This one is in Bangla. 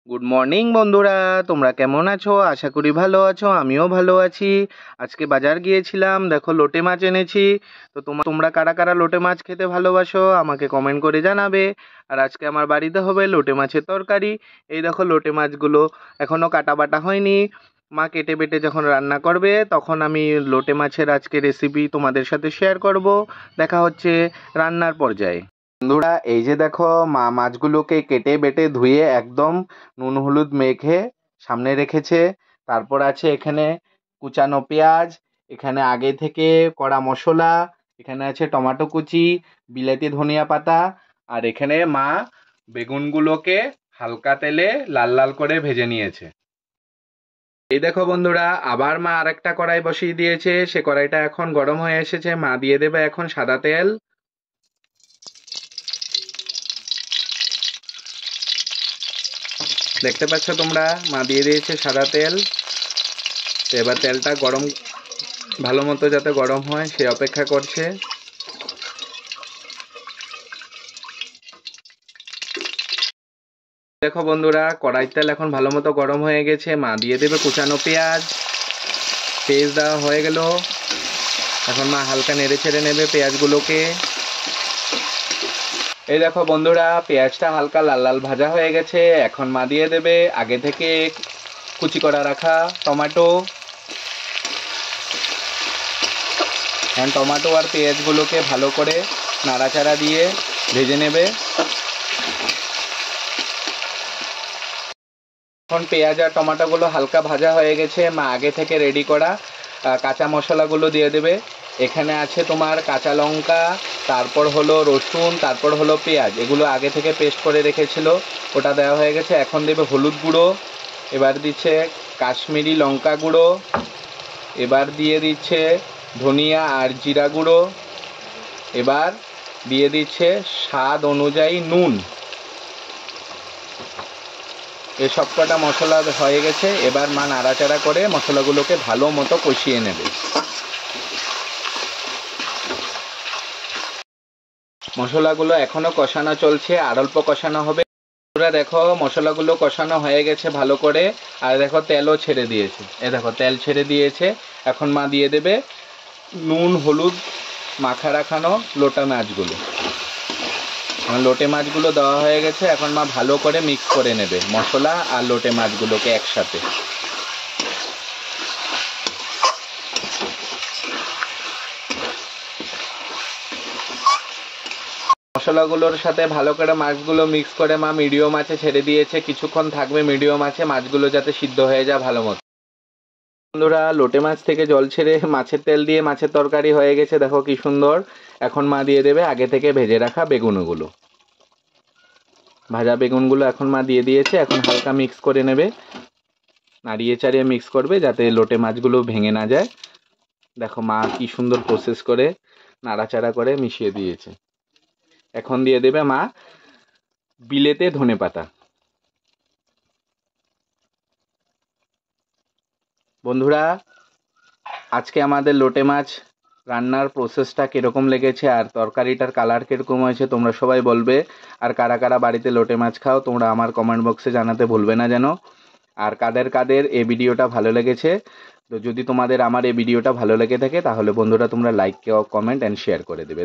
গুড মর্নিং বন্ধুরা, তোমরা কেমন আছো? আশা করি ভালো আছো, আমিও ভালো আছি। আজকে বাজার গিয়েছিলাম, দেখো লোটে মাছ এনেছি। তো তোমরা কারা কারা লোটে মাছ খেতে ভালোবাসো আমাকে কমেন্ট করে জানাবে। আর আজকে আমার বাড়িতে হবে লোটে মাছের তরকারি। এই দেখো লোটে মাছগুলো এখনো কাটা বাটা হয়নি। মা কেটে বেটে যখন রান্না করবে তখন আমি লোটে মাছের আজকে রেসিপি তোমাদের সাথে শেয়ার করব। দেখা হচ্ছে রান্নার পর্যায়ে। বন্ধুরা, এই যে দেখো মা মাছগুলোকে কেটে বেটে ধুয়ে একদম নুন হলুদ মেখে সামনে রেখেছে। তারপর আছে এখানে কুচানো পেঁয়াজ, এখানে আগে থেকে কড়া মশলা, এখানে আছে টমেটো কুচি, বিলাতি ধনিয়া পাতা, আর এখানে মা বেগুনগুলোকে হালকা তেলে লাল লাল করে ভেজে নিয়েছে। এই দেখো বন্ধুরা, আবার মা আরেকটা কড়াই বসিয়ে দিয়েছে। সে কড়াইটা এখন গরম হয়ে এসেছে। মা দিয়ে দেবে এখন সাদা তেল। দেখতে পাচ্ছ তোমরা, মা দিয়ে দিয়েছে সাদা তেল। তো এবার তেলটা গরম, ভালো মতো যাতে গরম হয় সে অপেক্ষা করছে। দেখো বন্ধুরা, কড়াইর তেল এখন ভালো মতো গরম হয়ে গেছে। মা দিয়ে দেবে কুচানো পেঁয়াজ। পেঁয়াজ দেওয়া হয়ে গেল। এখন মা হালকা নেড়ে ছেড়ে নেবে পেঁয়াজগুলোকে। এই দেখো বন্ধুরা, পেঁয়াজটা হালকা লাল লাল ভাজা হয়ে গেছে। এখন মা দিয়ে দেবে আগে থেকে কুচি করা রাখা টমেটো। এখন টমেটো আর পেঁয়াজগুলোকে ভালো করে নাড়াচাড়া দিয়ে ভেজে নেবে। এখন পেঁয়াজ আর টমেটোগুলো হালকা ভাজা হয়ে গেছে। মা আগে থেকে রেডি করা কাঁচা মশলাগুলো দিয়ে দেবে। এখানে আছে তোমার কাঁচা লঙ্কা, তারপর হলো রসুন, তারপর হলো পেঁয়াজ। এগুলো আগে থেকে পেস্ট করে রেখেছিল, ওটা দেওয়া হয়ে গেছে। এখন দেবে হলুদ গুঁড়ো, এবার দিচ্ছে কাশ্মীরি লঙ্কা গুঁড়ো, এবার দিয়ে দিচ্ছে ধনিয়া আর জিরা গুঁড়ো, এবার দিয়ে দিচ্ছে স্বাদ অনুযায়ী নুন। এই সব কটা মশলা হয়ে গেছে। এবার মা নাড়াচাড়া করে মশলাগুলোকে ভালো মতো কষিয়ে নেবে। মশলাগুলো এখনো কষানো চলছে, আর অল্প কষানো হবে। পুরো দেখো মশলাগুলো কষানো হয়ে গেছে ভালো করে। আর দেখো তেলও ছেড়ে দিয়েছে, দেখো তেল ছেড়ে দিয়েছে। এখন মা দিয়ে দেবে নুন হলুদ মাখা রাখানো লোটা মাছগুলো। লোটে মাছগুলো দেওয়া হয়ে গেছে। এখন মা ভালো করে মিক্স করে নেবে মশলা আর লোটে মাছগুলোকে একসাথে। মশলাগুলোর সাথে ভালো করে মাছগুলো মিক্স করে মা মিডিয়াম আঁচে ছেড়ে দিয়েছে। কিছুক্ষণ থাকবে মিডিয়াম আঁচে, মাছগুলো যাতে সিদ্ধ হয়ে যায় ভালো মতো। বন্ধুরা, লোটে মাছ থেকে জল ছেড়ে মাছের তেল দিয়ে মাছের তরকারি হয়ে গেছে, দেখো কি সুন্দর। এখন মা দিয়ে দেবে আগে থেকে ভেজে রাখা বেগুনগুলো। ভাজা বেগুনগুলো এখন মা দিয়ে দিয়েছে। এখন হালকা মিক্স করে নেবে, নাড়িয়ে চাড়িয়ে মিক্স করবে যাতে লোটে মাছগুলো ভেঙে না যায়। দেখো মা কি সুন্দর প্রসেস করে নাড়াচাড়া করে মিশিয়ে দিয়েছে। এখন দিয়ে দেবে মা বিলেতে ধনেপাতা। বন্ধুরা, আজকে আমাদের লোটে মাছ রান্নার প্রসেসটা কীরকম লেগেছে আর তরকারিটার কালার কীরকম হয়েছে তোমরা সবাই বলবে। আর কারা কারা বাড়িতে লোটে মাছ খাও তোমরা আমার কমেন্ট বক্সে জানাতে ভুলবে না যেন। আর কাদের কাদের এই ভিডিওটা ভালো লেগেছে, তো যদি তোমাদের আমার এই ভিডিওটা ভালো লেগে থাকে তাহলে বন্ধুরা তোমরা লাইক কমেন্ট অ্যান্ড শেয়ার করে দেবে।